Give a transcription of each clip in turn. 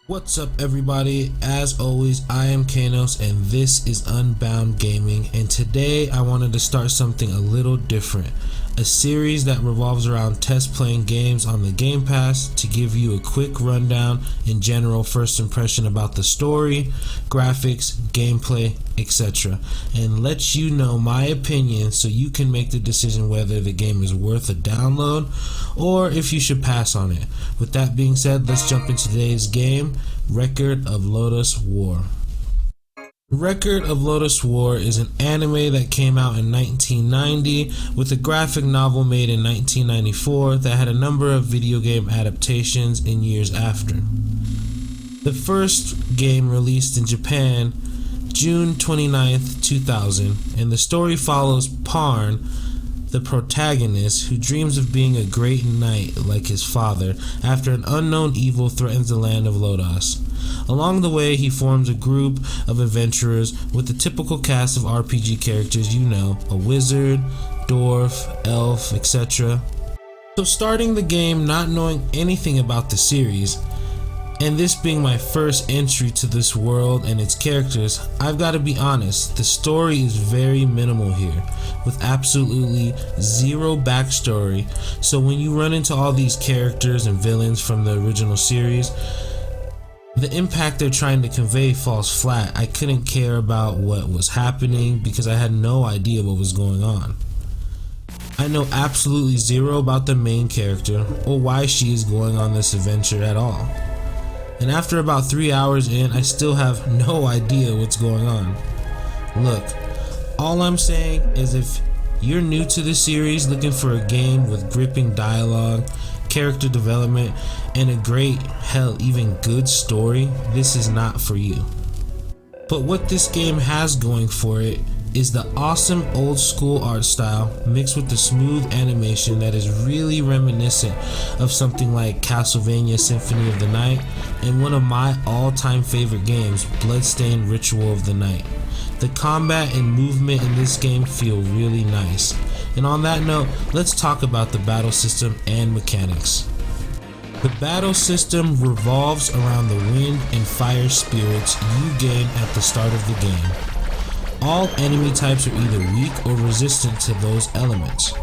What's up everybody, as always I am Kanos and this is Unbound Gaming, and today I wanted to start something a little different, a series that revolves around test playing games on the Gamepass to give you a quick rundown and general first impression about the story, graphics, gameplay, etc. and let you know my opinion so you can make the decision whether the game is worth a download or if you should pass on it. With that being said, let's jump into today's game, Record of Lodoss War. Record of Lodoss War is an anime that came out in 1990 with a graphic novel made in 1994 that had a number of video game adaptations in years after. The first game released in Japan June 29th, 2000, and the story follows Parn, the protagonist, who dreams of being a great knight like his father after an unknown evil threatens the land of Lodoss. Along the way, he forms a group of adventurers with the typical cast of RPG characters you know, a wizard, dwarf, elf, etc. So starting the game not knowing anything about the series, and this being my first entry to this world and its characters, I've got to be honest, the story is very minimal here, with absolutely zero backstory. So when you run into all these characters and villains from the original series, the impact they're trying to convey falls flat. I couldn't care about what was happening because I had no idea what was going on. I know absolutely zero about the main character or why she is going on this adventure at all. And after about 3 hours in, I still have no idea what's going on. Look, all I'm saying is if you're new to the series looking for a game with gripping dialogue, character development, and a great, hell, even good story, this is not for you. But what this game has going for it is the awesome old school art style mixed with the smooth animation that is really reminiscent of something like Castlevania Symphony of the Night and one of my all-time favorite games, Bloodstained Ritual of the Night. The combat and movement in this game feel really nice. And on that note, let's talk about the battle system and mechanics. The battle system revolves around the wind and fire spirits you gain at the start of the game. All enemy types are either weak or resistant to those elements.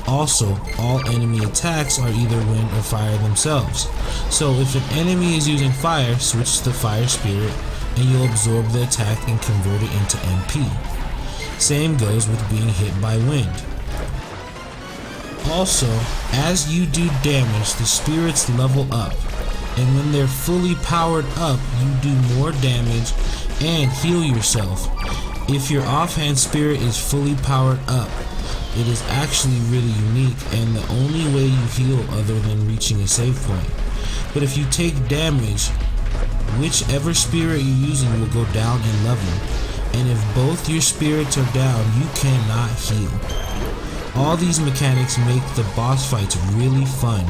Also, all enemy attacks are either wind or fire themselves. So if an enemy is using fire, switch to the fire spirit and you'll absorb the attack and convert it into MP. Same goes with being hit by wind. Also, as you do damage, the spirits level up, and when they're fully powered up, you do more damage and heal yourself. If your offhand spirit is fully powered up, it is actually really unique and the only way you heal other than reaching a save point. But if you take damage, whichever spirit you're using will go down in level, and if both your spirits are down, you cannot heal. All these mechanics make the boss fights really fun.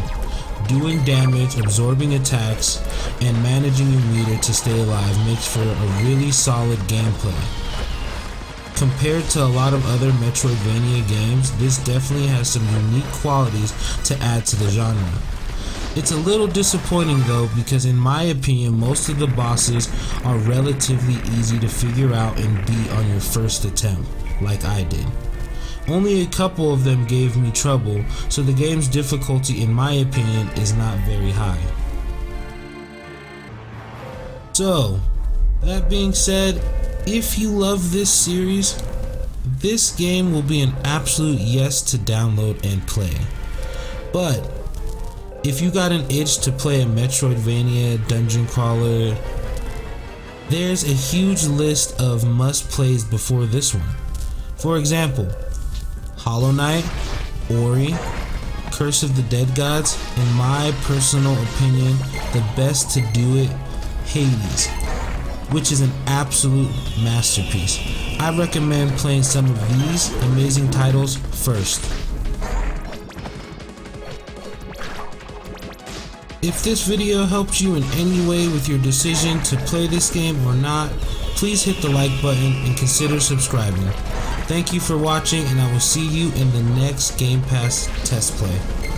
Doing damage, absorbing attacks, and managing your meter to stay alive makes for a really solid gameplay. Compared to a lot of other Metroidvania games, this definitely has some unique qualities to add to the genre. It's a little disappointing though because in my opinion most of the bosses are relatively easy to figure out and beat on your first attempt, like I did. Only a couple of them gave me trouble, so the game's difficulty in my opinion is not very high. So, that being said, if you love this series, this game will be an absolute yes to download and play. But if you got an itch to play a Metroidvania dungeon crawler, there's a huge list of must-plays before this one. For example, Hollow Knight, Ori, Curse of the Dead Gods, in my personal opinion, the best to do it, Hades, which is an absolute masterpiece. I recommend playing some of these amazing titles first. If this video helped you in any way with your decision to play this game or not, please hit the like button and consider subscribing. Thank you for watching, and I will see you in the next Game Pass test play.